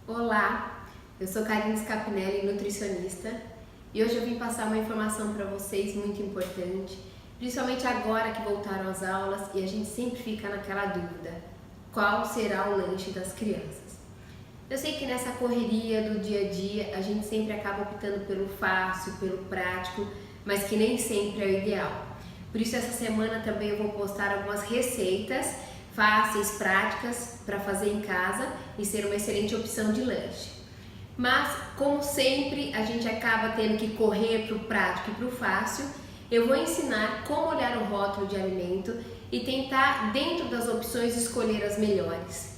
Olá, eu sou Karine Scapinelli, nutricionista, e hoje eu vim passar uma informação para vocês muito importante, principalmente agora que voltaram às aulas e a gente sempre fica naquela dúvida: qual será o lanche das crianças? Eu sei que nessa correria do dia a dia a gente sempre acaba optando pelo fácil, pelo prático, mas que nem sempre é o ideal. Por isso essa semana também eu vou postar algumas receitas fáceis, práticas para fazer em casa e ser uma excelente opção de lanche. Mas, como sempre, a gente acaba tendo que correr para o prático e para o fácil. Eu vou ensinar como olhar o rótulo de alimento e tentar, dentro das opções, escolher as melhores.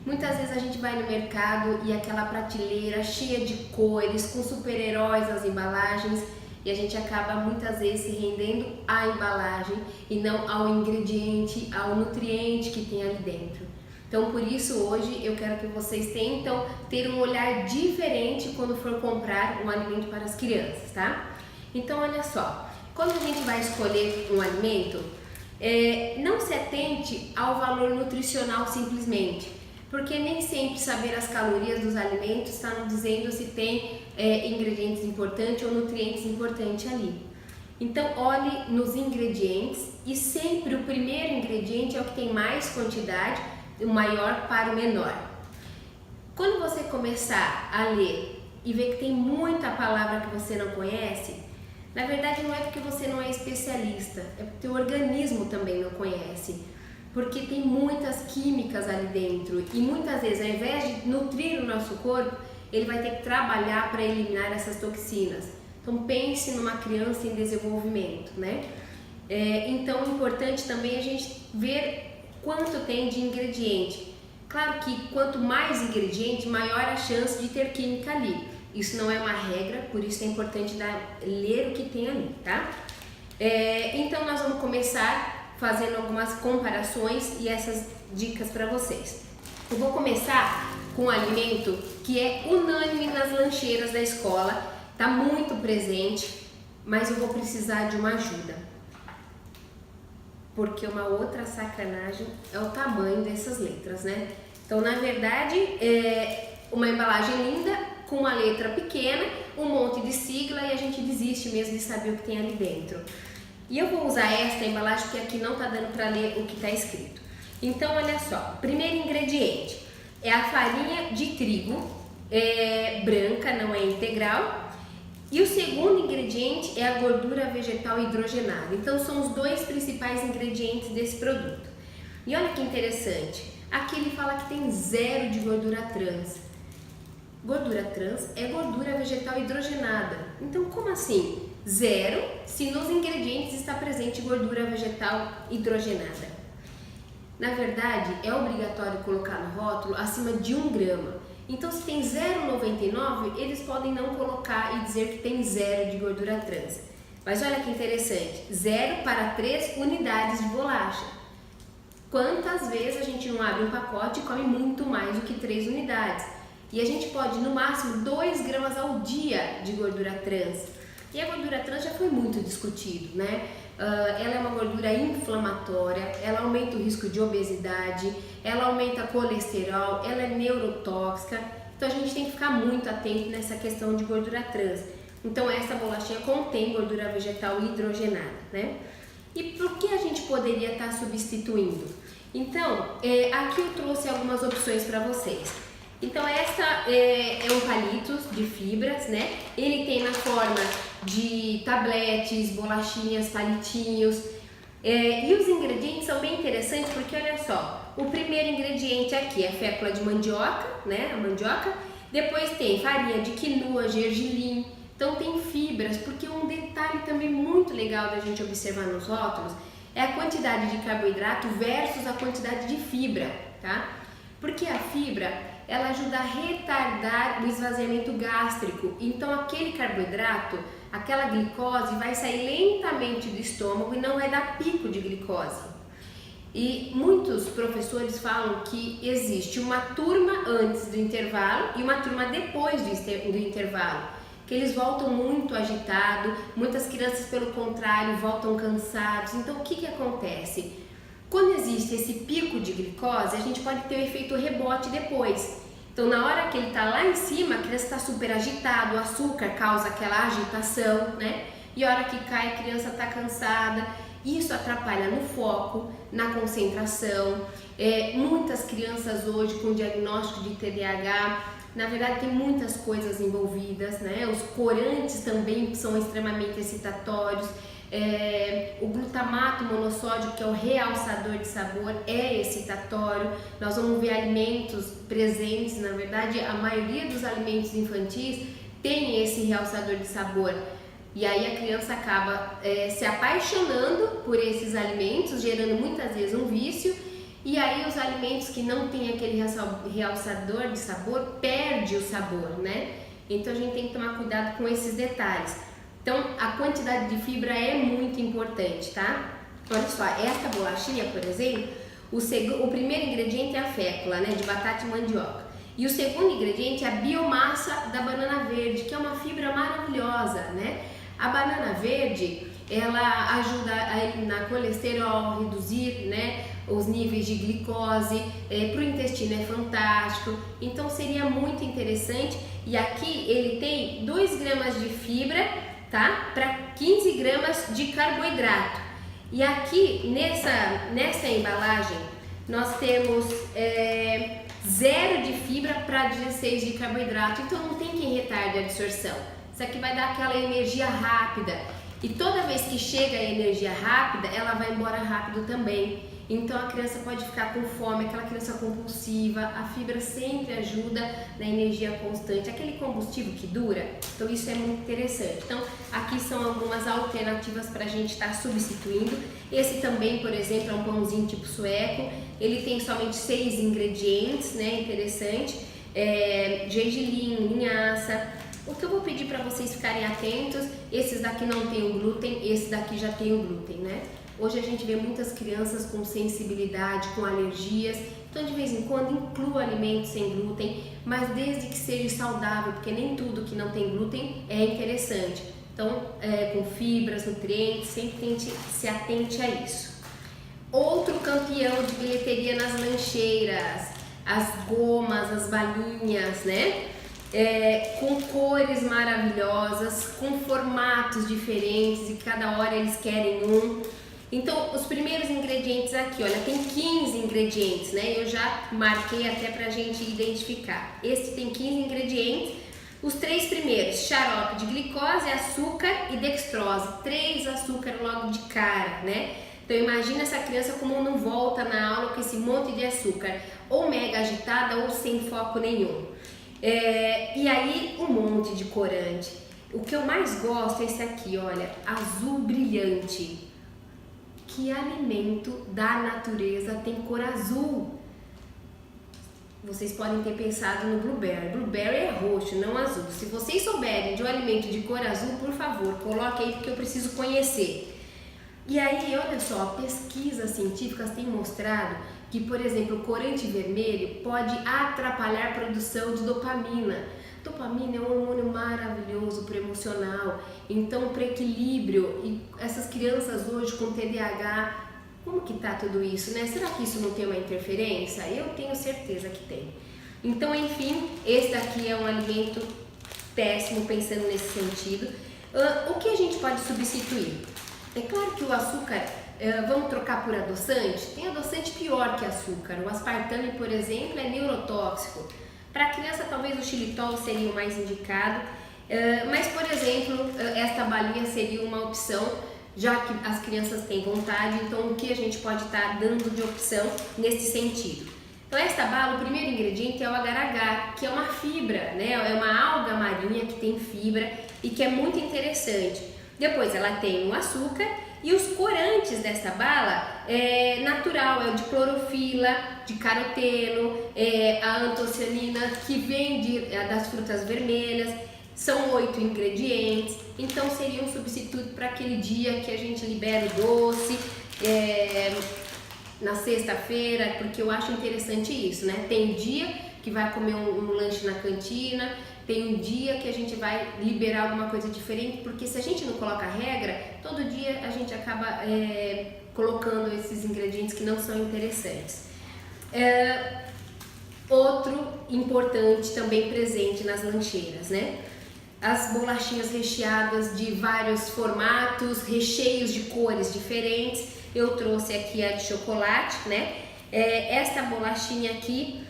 Muitas vezes a gente vai no mercado e aquela prateleira cheia de cores, com super-heróis nas embalagens, e a gente acaba muitas vezes se rendendo à embalagem e não ao ingrediente, ao nutriente que tem ali dentro. Então, por isso, hoje eu quero que vocês tentam ter um olhar diferente quando for comprar um alimento para as crianças, tá? Então, olha só, quando a gente vai escolher um alimento, não se atente ao valor nutricional simplesmente, porque nem sempre saber as calorias dos alimentos está nos dizendo se tem ingredientes importantes ou nutrientes importantes ali. Então, olhe nos ingredientes e sempre o primeiro ingrediente é o que tem mais quantidade, o maior para o menor. Quando você começar a ler e ver que tem muita palavra que você não conhece, na verdade não é porque você não é especialista, é porque o organismo também não conhece. Porque tem muitas químicas ali dentro e muitas vezes, ao invés de nutrir o nosso corpo, ele vai ter que trabalhar para eliminar essas toxinas. Então pense numa criança em desenvolvimento, né? Então é importante também a gente ver quanto tem de ingrediente. Claro que quanto mais ingrediente, maior a chance de ter química ali. Isso não é uma regra, por isso é importante ler o que tem ali, tá? Então nós vamos começar fazendo algumas comparações e essas dicas para vocês. Eu vou começar com um alimento que é unânime nas lancheiras da escola, tá muito presente, mas eu vou precisar de uma ajuda. Porque uma outra sacanagem é o tamanho dessas letras, né? Então, na verdade, é uma embalagem linda com uma letra pequena, um monte de sigla e a gente desiste mesmo de saber o que tem ali dentro. E eu vou usar esta embalagem porque aqui não está dando para ler o que está escrito. Então, olha só, primeiro ingrediente é a farinha de trigo, branca, não é integral. E o segundo ingrediente é a gordura vegetal hidrogenada. Então, são os dois principais ingredientes desse produto. E olha que interessante, aqui ele fala que tem 0 de gordura trans. Gordura trans é gordura vegetal hidrogenada. Então, como assim? 0 se nos ingredientes está presente gordura vegetal hidrogenada. Na verdade, é obrigatório colocar no rótulo acima de 1 grama. Então, se tem 0,99, eles podem não colocar e dizer que tem 0 de gordura trans. Mas olha que interessante, 0 para 3 unidades de bolacha. Quantas vezes a gente não abre um pacote e come muito mais do que 3 unidades? E a gente pode, no máximo, 2 gramas ao dia de gordura trans. E a gordura trans já foi muito discutido, né? Ela é uma gordura inflamatória, ela aumenta o risco de obesidade, ela aumenta colesterol, ela é neurotóxica. Então a gente tem que ficar muito atento nessa questão de gordura trans. Então essa bolachinha contém gordura vegetal hidrogenada, né? E por que a gente poderia estar substituindo? Então, aqui eu trouxe algumas opções para vocês. Então essa é um palito de fibras, né? Ele tem na forma de tabletes, bolachinhas, palitinhos. E os ingredientes são bem interessantes porque olha só, o primeiro ingrediente aqui é fécula de mandioca, né? A mandioca. Depois tem farinha de quinoa, gergelim. Então tem fibras, porque um detalhe também muito legal da gente observar nos rótulos é a quantidade de carboidrato versus a quantidade de fibra, tá? Porque a fibra, ela ajuda a retardar o esvaziamento gástrico. Então aquele carboidrato, aquela glicose vai sair lentamente do estômago e não vai dar pico de glicose. E muitos professores falam que existe uma turma antes do intervalo e uma turma depois do intervalo. que eles voltam muito agitados, muitas crianças pelo contrário voltam cansados. Então o que que acontece? Quando existe esse pico de glicose, a gente pode ter um efeito rebote depois. Então na hora que ele está lá em cima, a criança está super agitada, o açúcar causa aquela agitação, né? E a hora que cai, a criança está cansada. Isso atrapalha no foco, na concentração. Muitas crianças hoje com diagnóstico de TDAH, na verdade tem muitas coisas envolvidas, né? Os corantes também são extremamente excitatórios. O glutamato monossódico, que é o realçador de sabor, é excitatório. Nós vamos ver alimentos presentes, na verdade a maioria dos alimentos infantis tem esse realçador de sabor. E aí a criança acaba se apaixonando por esses alimentos, gerando muitas vezes um vício. E aí os alimentos que não tem aquele realçador de sabor, perde o sabor, né? Então a gente tem que tomar cuidado com esses detalhes. Então a quantidade de fibra é muito importante, tá? Olha só, essa bolachinha, por exemplo, o primeiro ingrediente é a fécula, né, de batata e mandioca. E o segundo ingrediente é a biomassa da banana verde, que é uma fibra maravilhosa, né? A banana verde, ela ajuda a eliminar colesterol, reduzir, né, os níveis de glicose, para o intestino é fantástico. Então seria muito interessante. E aqui ele tem 2 gramas de fibra, tá? Para 15 gramas de carboidrato. E aqui nessa embalagem nós temos 0 de fibra para 16 de carboidrato. Então não tem que retarde a absorção. Isso aqui vai dar aquela energia rápida. E toda vez que chega a energia rápida, ela vai embora rápido também. Então a criança pode ficar com fome, aquela criança compulsiva. A fibra sempre ajuda na energia constante, aquele combustível que dura. Então isso é muito interessante. Então aqui são algumas alternativas para a gente estar substituindo. Esse também, por exemplo, é um pãozinho tipo sueco. Ele tem somente 6 ingredientes, né? Interessante. Gergelim, linhaça. O que eu vou pedir para vocês ficarem atentos, esses daqui não tem o glúten, esse daqui já tem o glúten, né? Hoje a gente vê muitas crianças com sensibilidade, com alergias, então de vez em quando inclua alimentos sem glúten, mas desde que seja saudável, porque nem tudo que não tem glúten é interessante. Então, com fibras, nutrientes, sempre se atente a isso. Outro campeão de bilheteria nas lancheiras, as gomas, as balinhas, né? Com cores maravilhosas, com formatos diferentes e cada hora eles querem um. Então os primeiros ingredientes aqui, olha, tem 15 ingredientes, né? Eu já marquei até pra gente identificar. Esse tem 15 ingredientes. Os 3 primeiros, xarope de glicose, açúcar e dextrose. 3 açúcar logo de cara, né? Então imagina essa criança como não volta na aula com esse monte de açúcar, ou mega agitada ou sem foco nenhum. E aí um monte de corante. O que eu mais gosto é esse aqui, olha, azul brilhante. Que alimento da natureza tem cor azul? Vocês podem ter pensado no blueberry. Blueberry é roxo, não azul. Se vocês souberem de um alimento de cor azul, por favor, coloque aí porque eu preciso conhecer. E aí, olha só, pesquisas científicas têm mostrado que, por exemplo, o corante vermelho pode atrapalhar a produção de dopamina. Dopamina é um hormônio maravilhoso para o emocional, então para equilíbrio. E essas crianças hoje com TDAH, como que tá tudo isso, né? Será que isso não tem uma interferência? Eu tenho certeza que tem. Então, enfim, esse daqui é um alimento péssimo pensando nesse sentido. O que a gente pode substituir? É claro que o açúcar, vamos trocar por adoçante? Tem adoçante pior que açúcar. O aspartame, por exemplo, é neurotóxico. Para a criança, talvez o xilitol seria o mais indicado. Mas, por exemplo, esta balinha seria uma opção, já que as crianças têm vontade. Então, o que a gente pode estar dando de opção nesse sentido? Então, esta bala, o primeiro ingrediente é o agar-agar, que é uma fibra, né? É uma alga marinha que tem fibra e que é muito interessante. Depois ela tem o açúcar e os corantes dessa bala é natural, é o de clorofila, de caroteno, a antocianina que vem das frutas vermelhas. São 8 ingredientes, então seria um substituto para aquele dia que a gente libera o doce, na sexta-feira, porque eu acho interessante isso, né? Tem dia que vai comer um lanche na cantina, tem um dia que a gente vai liberar alguma coisa diferente, porque se a gente não coloca regra, todo dia a gente acaba colocando esses ingredientes que não são interessantes. Outro importante também presente nas lancheiras, né? As bolachinhas recheadas de vários formatos, recheios de cores diferentes. Eu trouxe aqui a de chocolate, né? Esta bolachinha aqui,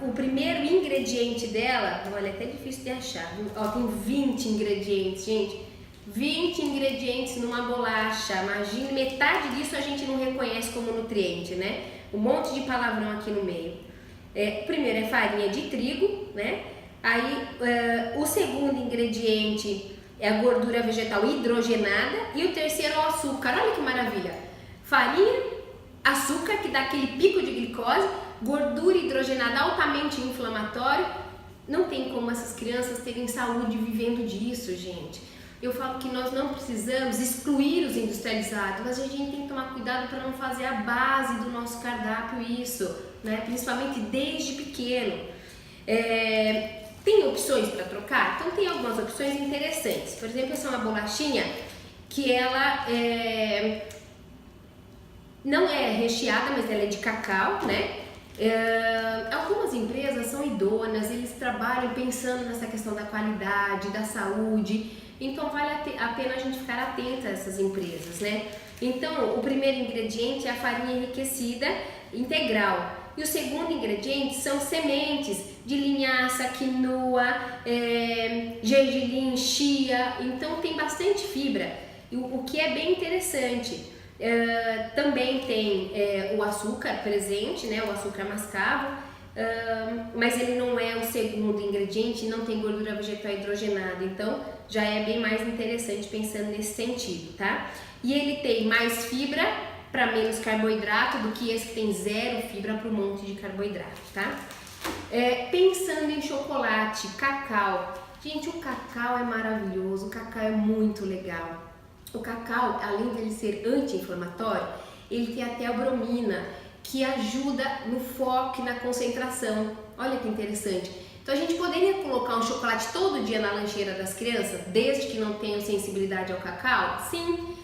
o primeiro ingrediente dela, olha, é até difícil de achar, viu? Ó, tem 20 ingredientes, gente. 20 ingredientes numa bolacha. Imagina, metade disso a gente não reconhece como nutriente, né? Um monte de palavrão aqui no meio. O primeiro é farinha de trigo, né? Aí o segundo ingrediente é a gordura vegetal hidrogenada e o terceiro é o açúcar. Olha que maravilha! Farinha, açúcar que dá aquele pico de glicose, gordura hidrogenada altamente inflamatório. Não tem como essas crianças terem saúde vivendo disso, gente. Eu falo que nós não precisamos excluir os industrializados, mas a gente tem que tomar cuidado para não fazer a base do nosso cardápio isso, né? Principalmente desde pequeno. Tem opções para trocar? Então tem algumas opções interessantes. Por exemplo, essa é uma bolachinha que ela não é recheada, mas ela é de cacau, né? Algumas empresas são idôneas, eles trabalham pensando nessa questão da qualidade, da saúde, então vale a pena a gente ficar atenta a essas empresas, né? Então, o primeiro ingrediente é a farinha enriquecida integral e o segundo ingrediente são sementes de linhaça, quinoa, gergelim, chia, então tem bastante fibra, o que é bem interessante. Também tem o açúcar presente, né, o açúcar mascavo, mas ele não é o segundo ingrediente, não tem gordura vegetal hidrogenada, então já é bem mais interessante pensando nesse sentido, tá? E ele tem mais fibra para menos carboidrato do que esse que tem zero fibra para um monte de carboidrato, tá? Pensando em chocolate, cacau, gente, o cacau é maravilhoso, o cacau é muito legal. O cacau, além de ele ser anti-inflamatório, ele tem até a bromina, que ajuda no foco e na concentração. Olha que interessante. Então a gente poderia colocar um chocolate todo dia na lancheira das crianças, desde que não tenham sensibilidade ao cacau? Sim,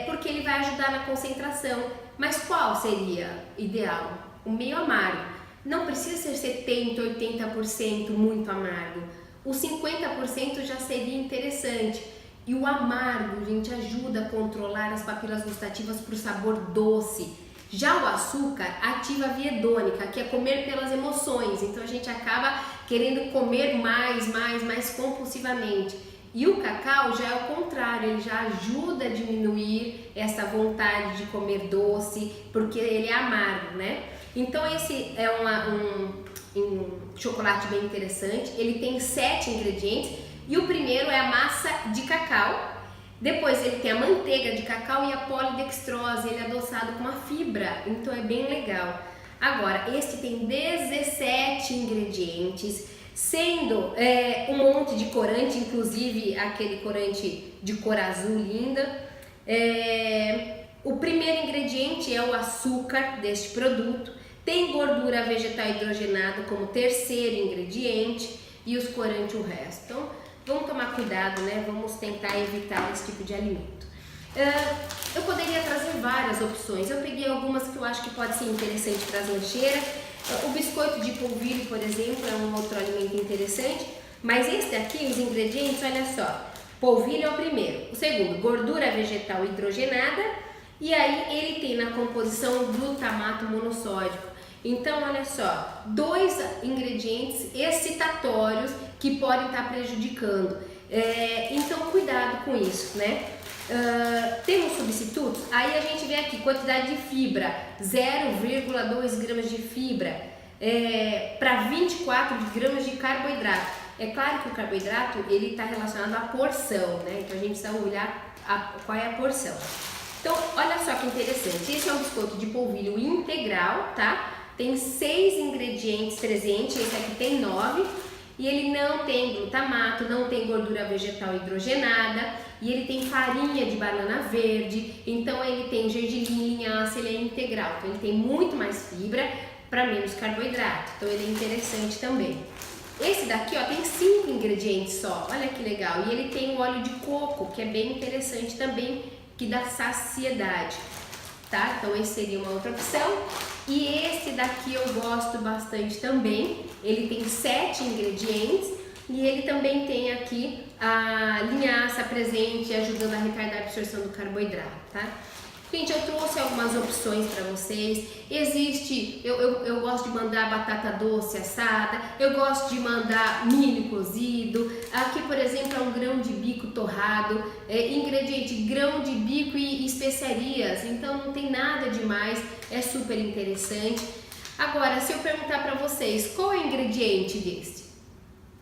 porque ele vai ajudar na concentração. Mas qual seria ideal? O meio amargo. Não precisa ser 70%, 80% muito amargo. O 50% já seria interessante. E o amargo, gente, ajuda a controlar as papilas gustativas para o sabor doce. Já o açúcar ativa a via hedônica, que é comer pelas emoções. Então a gente acaba querendo comer mais compulsivamente. E o cacau já é o contrário, ele já ajuda a diminuir essa vontade de comer doce, porque ele é amargo, né? Então esse é um chocolate bem interessante, ele tem 7 ingredientes. E o primeiro é a massa de cacau, depois ele tem a manteiga de cacau e a polidextrose, ele é adoçado com uma fibra, então é bem legal. Agora, este tem 17 ingredientes, sendo um monte de corante, inclusive aquele corante de cor azul linda. O primeiro ingrediente é o açúcar deste produto, tem gordura vegetal hidrogenada como terceiro ingrediente e os corantes o resto. Então, vamos tomar cuidado, né? Vamos tentar evitar esse tipo de alimento. Eu poderia trazer várias opções. Eu peguei algumas que eu acho que pode ser interessante para as lancheiras. O biscoito de polvilho, por exemplo, é um outro alimento interessante. Mas esse daqui, os ingredientes, olha só. Polvilho é o primeiro. O segundo, gordura vegetal hidrogenada. E aí ele tem na composição glutamato monossódico. Então, olha só, 2 ingredientes excitatórios que podem estar prejudicando. Então, cuidado com isso, né? Temos substitutos? Aí a gente vê aqui, quantidade de fibra, 0,2 gramas de fibra para 24 gramas de carboidrato. É claro que o carboidrato, ele está relacionado à porção, né? Então, a gente precisa olhar qual é a porção. Então, olha só que interessante, esse é um biscoito de polvilho integral, tá? Tem 6 ingredientes presentes, esse aqui tem 9, e ele não tem glutamato, não tem gordura vegetal hidrogenada, e ele tem farinha de banana verde, então ele tem gergelim, linhaça, ele é integral, então ele tem muito mais fibra para menos carboidrato, então ele é interessante também. Esse daqui, ó, tem 5 ingredientes só, olha que legal. E ele tem o óleo de coco, que é bem interessante também, que dá saciedade, tá? Então esse seria uma outra opção. E esse daqui eu gosto bastante também. Ele tem 7 ingredientes e ele também tem aqui a linhaça presente, ajudando a retardar a absorção do carboidrato, tá? Gente, eu trouxe algumas opções para vocês. Existe, eu gosto de mandar batata doce assada, eu gosto de mandar milho cozido. Aqui, por exemplo, é um grão de bico torrado, ingrediente grão de bico e especiarias, então não tem nada demais, é super interessante. Agora, se eu perguntar para vocês, qual é o ingrediente deste?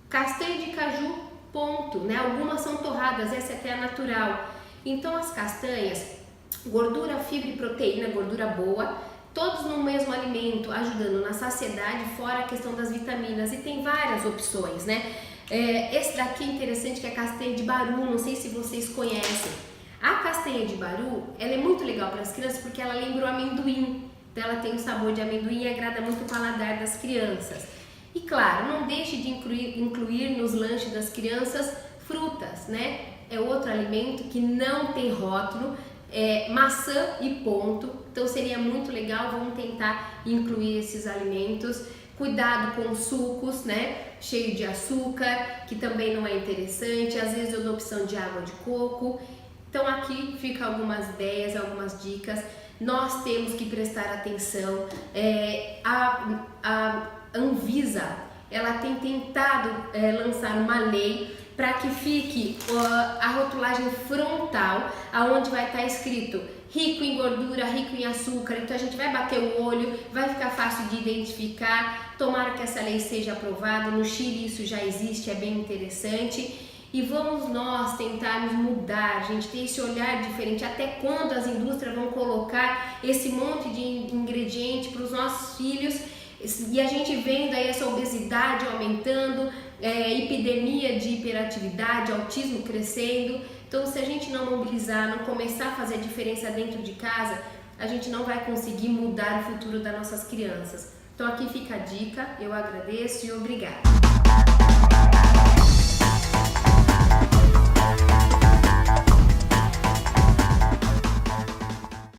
Castanha de caju, ponto, né? Algumas são torradas, essa até é natural. Então, as castanhas, gordura, fibra e proteína, gordura boa, todos no mesmo alimento, ajudando na saciedade, fora a questão das vitaminas, e tem várias opções, né? Esse daqui é interessante, que é a castanha de baru, não sei se vocês conhecem. A castanha de baru, ela é muito legal para as crianças porque ela lembra o amendoim, então ela tem um sabor de amendoim e agrada muito o paladar das crianças. E claro, não deixe de incluir nos lanches das crianças frutas, né? É outro alimento que não tem rótulo, maçã e ponto, então seria muito legal, vamos tentar incluir esses alimentos. Cuidado com os sucos, né, cheio de açúcar, que também não é interessante, às vezes eu dou opção de água de coco. Então aqui fica algumas ideias, algumas dicas. Nós temos que prestar atenção, a Anvisa, ela tem tentado lançar uma lei para que fique a rotulagem frontal, aonde vai estar escrito rico em gordura, rico em açúcar. Então a gente vai bater o olho, vai ficar fácil de identificar. Tomara que essa lei seja aprovada. No Chile isso já existe, é bem interessante. E vamos nós tentarmos mudar, gente, ter esse olhar diferente. Até quando as indústrias vão colocar esse monte de ingrediente para os nossos filhos? E a gente vendo aí essa obesidade aumentando, epidemia de hiperatividade, autismo crescendo. Então, se a gente não mobilizar, não começar a fazer a diferença dentro de casa, a gente não vai conseguir mudar o futuro das nossas crianças. Então, aqui fica a dica, eu agradeço e obrigada.